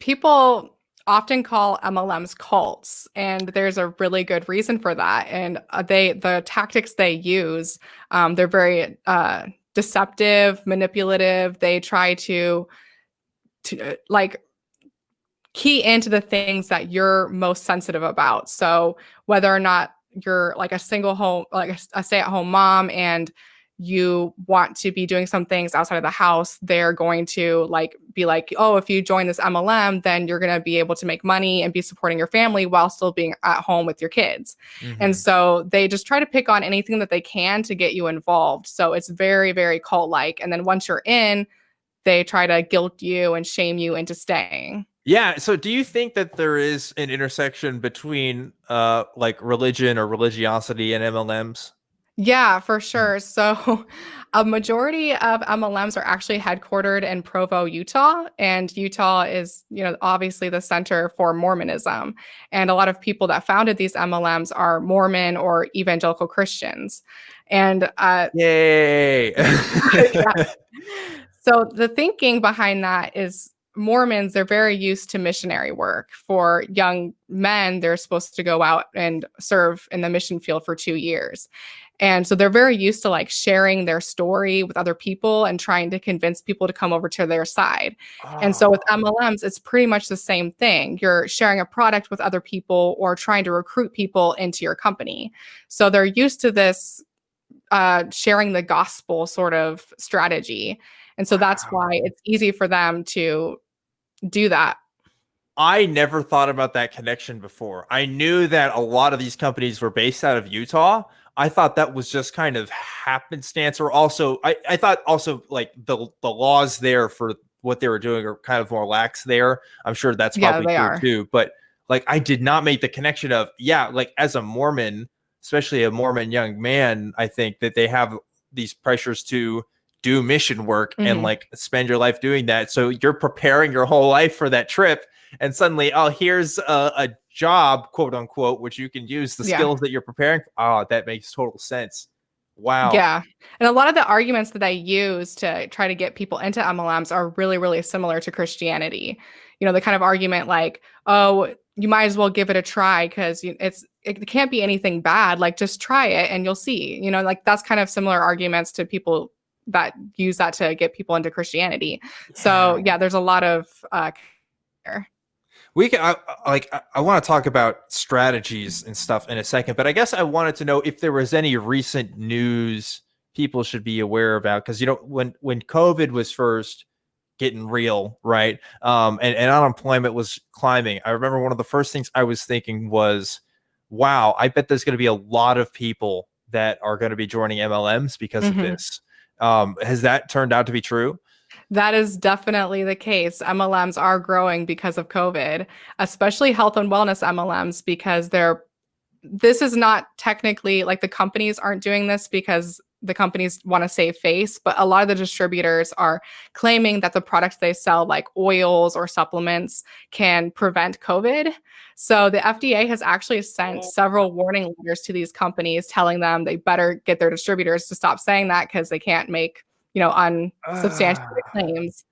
People often call MLMs cults, and there's a really good reason for that. And the tactics they use, they're very deceptive, manipulative. They try to like key into the things that you're most sensitive about. So whether or not you're like a single home, like a stay-at-home mom, and you want to be doing some things outside of the house, they're going to like be like, oh, if you join this MLM, then you're going to be able to make money and be supporting your family while still being at home with your kids. And Hmm. so they just try to pick on anything that they can to get you involved. So it's very, very cult-like. And then once you're in, they try to guilt you and shame you into staying. Yeah. So do you think that there is an intersection between like religion or religiosity and MLMs? Yeah, for Mm. sure. So, a majority of MLMs are actually headquartered in Provo, Utah, and Utah is, obviously the center for Mormonism. And a lot of people that founded these MLMs are Mormon or evangelical Christians. And Yay. yeah. So the thinking behind that is Mormons, they're very used to missionary work. For young men, they're supposed to go out and serve in the mission field for 2 years. And so they're very used to like sharing their story with other people and trying to convince people to come over to their side. And so with Oh. MLMs, it's pretty much the same thing. You're sharing a product with other people or trying to recruit people into your company. So they're used to this sharing the gospel sort of strategy. And so that's why Wow. it's easy for them to do that. I never thought about that connection before. I knew that a lot of these companies were based out of Utah. I thought that was just kind of happenstance, or also I thought also like the laws there for what they were doing are kind of more lax there. I'm sure that's Yeah, probably they true are. too. But like I did not make the connection of, yeah, like as a Mormon, especially a Mormon young man, I think that they have these pressures to do mission work and Hmm. like spend your life doing that. So you're preparing your whole life for that trip, and suddenly, oh, here's a job, quote unquote, which you can use the Yeah. skills that you're preparing for. Oh, that makes total sense. Wow. Yeah. And a lot of the arguments that I use to try to get people into MLMs are really, really similar to Christianity. The kind of argument like, oh, you might as well give it a try because it can't be anything bad. Like just try it and you'll see. Like that's kind of similar arguments to people that use that to get people into Christianity. So Yeah. yeah, there's a lot of We can I want to talk about strategies and stuff in a second, but I guess I wanted to know if there was any recent news people should be aware about, because when COVID was first getting real, right? And unemployment was climbing. I remember one of the first things I was thinking was, wow, I bet there's going to be a lot of people that are going to be joining MLMs because of Mhm. this. Has that turned out to be true? That is definitely the case. MLMs are growing because of COVID, especially health and wellness MLMs, because this is not technically like the companies aren't doing this because the companies want to save face, but a lot of the distributors are claiming that the products they sell, like oils or supplements, can prevent COVID. So the FDA has actually sent several warning letters to these companies telling them they better get their distributors to stop saying that because they can't make, unsubstantiated Ah. claims.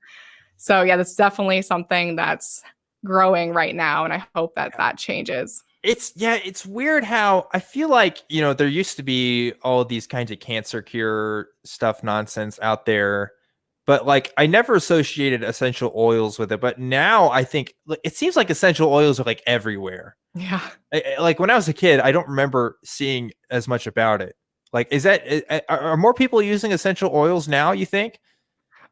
So yeah, that's definitely something that's growing right now, and I hope that that changes. It's weird how I feel like, there used to be all these kinds of cancer cure stuff nonsense out there, but like I never associated essential oils with it. But now I think like, it seems like essential oils are like everywhere. Yeah. Like when I was a kid, I don't remember seeing as much about it. Like, are more people using essential oils now, you think?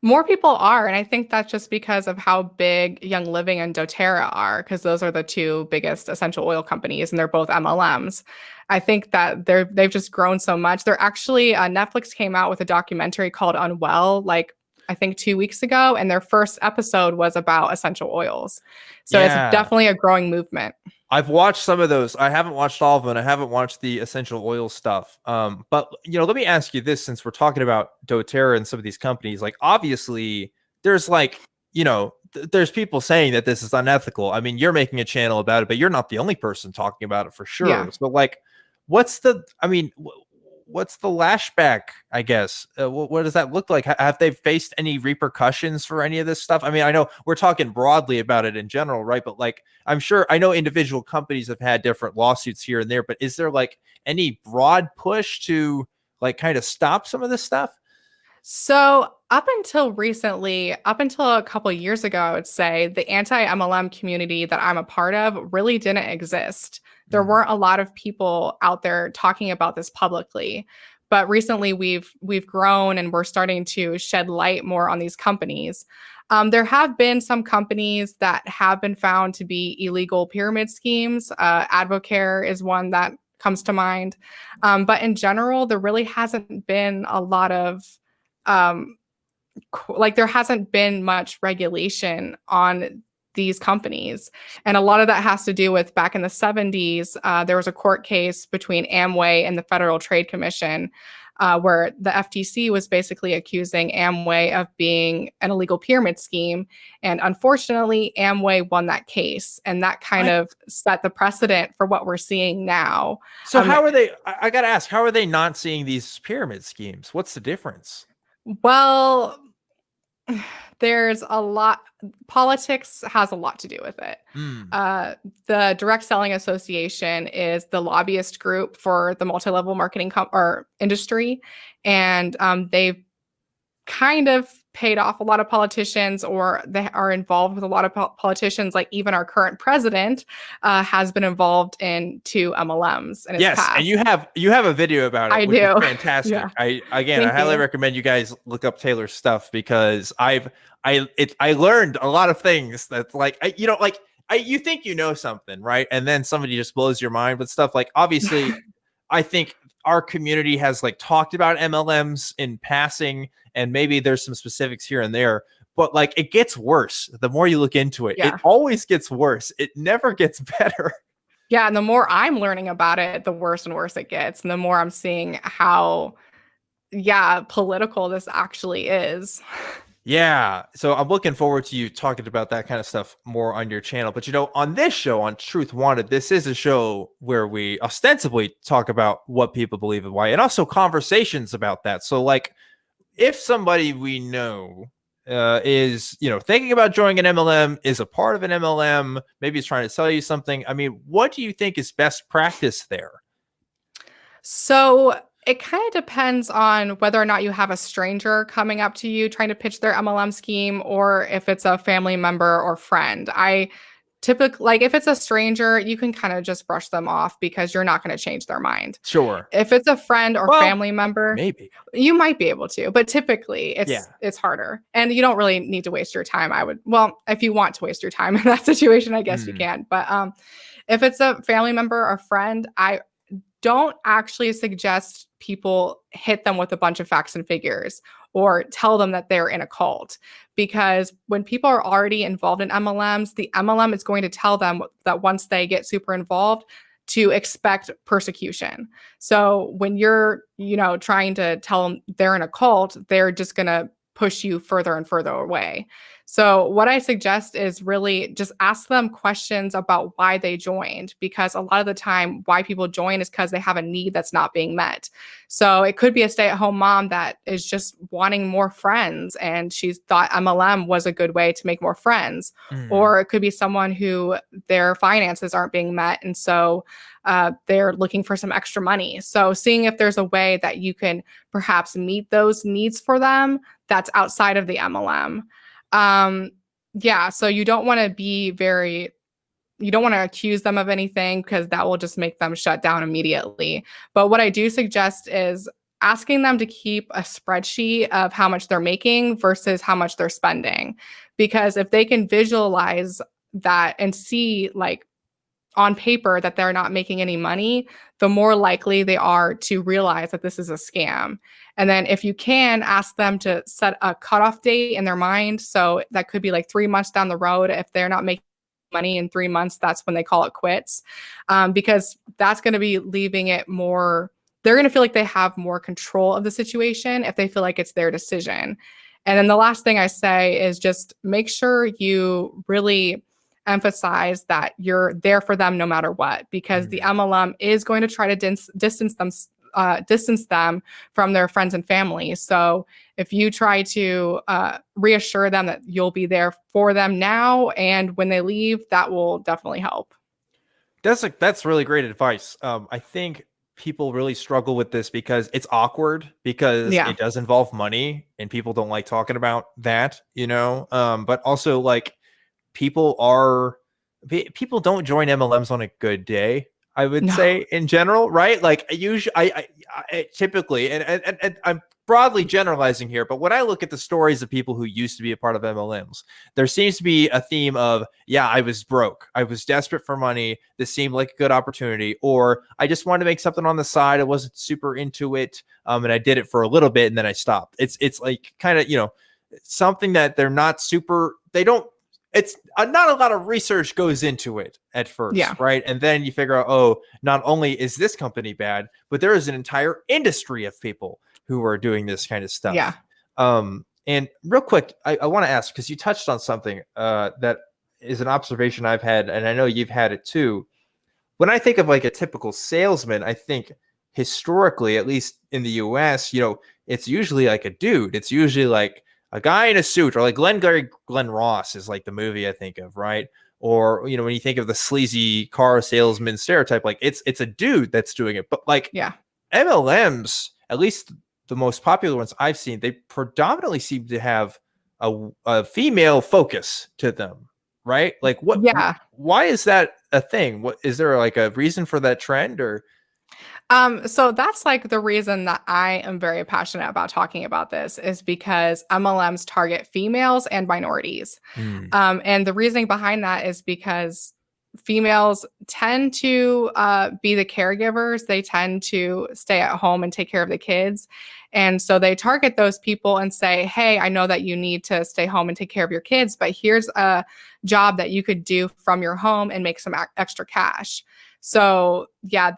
More people are, and I think that's just because of how big Young Living and doTERRA are, because those are the two biggest essential oil companies, and they're both MLMs. I think that they've just grown so much. They're actually Netflix came out with a documentary called Unwell, like I think 2 weeks ago, and their first episode was about essential oils. So it's Yeah. definitely a growing movement. I've watched some of those. I haven't watched all of them. I haven't watched the essential oil stuff. But let me ask you this: since we're talking about DoTerra and some of these companies, like obviously there's like there's people saying that this is unethical. I mean, you're making a channel about it, but you're not the only person talking about it for Yeah. sure. So like, what's the? I mean, what's the lashback, I guess? What does that look like? Have they faced any repercussions for any of this stuff? I mean, I know we're talking broadly about it in general, right? But like, I'm sure, I know individual companies have had different lawsuits here and there, but is there like any broad push to like kind of stop some of this stuff? So up until recently, up until a couple of years ago, I would say the anti-MLM community that I'm a part of really didn't exist. There Mm. weren't a lot of people out there talking about this publicly. But recently we've grown and we're starting to shed light more on these companies. There have been some companies that have been found to be illegal pyramid schemes. Advocare is one that comes to mind. But in general, there really hasn't been a lot of um, like there hasn't been much regulation on these companies. And a lot of that has to do with back in the 70s, there was a court case between Amway and the Federal Trade Commission where the FTC was basically accusing Amway of being an illegal pyramid scheme. And unfortunately, Amway won that case. And that kind of set the precedent for what we're seeing now. So how are they, I got to ask, how are they not seeing these pyramid schemes? What's the difference? Well, there's a lot, politics has a lot to do with it. The Direct Selling Association is the lobbyist group for the multi-level marketing or industry, and they've kind of paid off a lot of politicians, or they are involved with a lot of politicians. Like even our current president has been involved in 2 MLMs in his past. And you have a video about it. I which do. Is fantastic. Yeah. I highly recommend you guys look up Taylor's stuff, because I learned a lot of things that's like, you think you know something, right? And then somebody just blows your mind with stuff. Like, obviously, I think our community has like talked about MLMs in passing, and maybe there's some specifics here and there, but like it gets worse. The more you look into it, it always gets worse. It never gets better. Yeah. And the more I'm learning about it, the worse and worse it gets. And the more I'm seeing how, political this actually is. Yeah. So I'm looking forward to you talking about that kind of stuff more on your channel. But, on this show, on Truth Wanted, this is a show where we ostensibly talk about what people believe and why, and also conversations about that. So, like, if somebody we know is, thinking about joining an MLM, is a part of an MLM, maybe is trying to sell you something, I mean, what do you think is best practice there? So it kind of depends on whether or not you have a stranger coming up to you trying to pitch their MLM scheme, or if it's a family member or friend. I typically, like, if it's a stranger, you can kind of just brush them off because you're not going to change their mind. Sure. If it's a friend or family member, maybe you might be able to, but typically it's harder, and you don't really need to waste your time. If you want to waste your time in that situation, I guess you can. But if it's a family member or friend, I don't actually suggest people hit them with a bunch of facts and figures or tell them that they're in a cult, because when people are already involved in MLMs, the MLM is going to tell them that once they get super involved, to expect persecution. So when you're, trying to tell them they're in a cult, they're just going to push you further and further away. So what I suggest is really just ask them questions about why they joined, because a lot of the time why people join is because they have a need that's not being met. So it could be a stay-at-home mom that is just wanting more friends, and she's thought MLM was a good way to make more friends. Or it could be someone who their finances aren't being met, and so they're looking for some extra money. So seeing if there's a way that you can perhaps meet those needs for them that's outside of the MLM. So you don't want to accuse them of anything, because that will just make them shut down immediately. But what I do suggest is asking them to keep a spreadsheet of how much they're making versus how much they're spending. Because if they can visualize that and see, like, on paper that they're not making any money, the more likely they are to realize that this is a scam. And then if you can, ask them to set a cutoff date in their mind. So that could be like 3 months down the road. If they're not making money in 3 months, that's when they call it quits. Because that's going to be leaving it more, they're going to feel like they have more control of the situation if they feel like it's their decision. And then the last thing I say is just make sure you really emphasize that you're there for them no matter what, because the MLM is going to try to distance distance them from their friends and family. So if you try to reassure them that you'll be there for them now and when they leave, that will definitely help. That's really great advice. I think people really struggle with this because it's awkward because Yeah. it does involve money and people don't like talking about that, but also like people people don't join MLMs on a good day. I would No. say in general, right? Like usually, I typically, and I'm broadly generalizing here, but when I look at the stories of people who used to be a part of MLMs, there seems to be a theme of, yeah, I was broke, I was desperate for money, this seemed like a good opportunity, or I just wanted to make something on the side, I wasn't super into it, and I did it for a little bit and then I stopped. It's like kind of something that they're not super. They don't it's not a lot of research goes into it at first, Yeah. right? And then you figure out, oh, not only is this company bad, but there is an entire industry of people who are doing this kind of stuff. Yeah. And real quick, I want to ask, because you touched on something that is an observation I've had, and I know you've had it too. When I think of like a typical salesman, I think historically, at least in the US, it's usually like a dude. It's usually like a guy in a suit, or like Glenn Ross is like the movie I think of, right? Or when you think of the sleazy car salesman stereotype, like it's a dude that's doing it. But like Yeah. MLMs, at least the most popular ones I've seen, they predominantly seem to have a female focus to them, right? Like Yeah. why is that a thing? What is there like a reason for that trend, or? So that's like the reason that I am very passionate about talking about this is because MLMs target females and minorities. Hmm. And the reasoning behind that is because females tend to be the caregivers. They tend to stay at home and take care of the kids. And so they target those people and say, hey, I know that you need to stay home and take care of your kids, but here's a job that you could do from your home and make some extra cash. So yeah,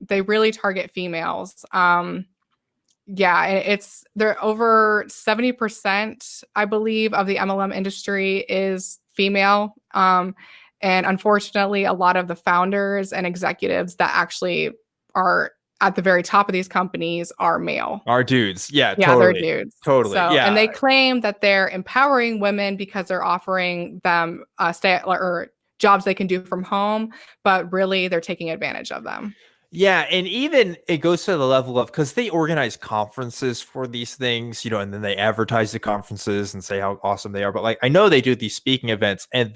they really target females. Yeah, it's they're over 70%, I believe, of the MLM industry is female. And unfortunately, a lot of the founders and executives that actually are at the very top of these companies are male. Are dudes. Yeah, Yeah, they're totally. dudes. Totally. So, and Yeah. they claim that they're empowering women because they're offering them or jobs they can do from home, but really they're taking advantage of them. Yeah, and even it goes to the level of, because they organize conferences for these things, and then they advertise the conferences and say how awesome they are. But like, I know they do these speaking events, and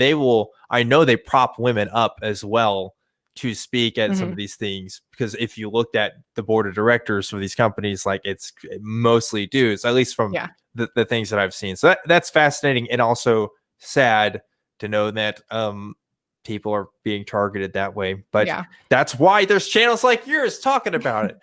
I know they prop women up as well to speak at some of these things. Because if you looked at the board of directors for these companies, like it's mostly dudes, at least from the things that I've seen. So that's fascinating, and also sad to know that people are being targeted that way. But that's why there's channels like yours talking about it.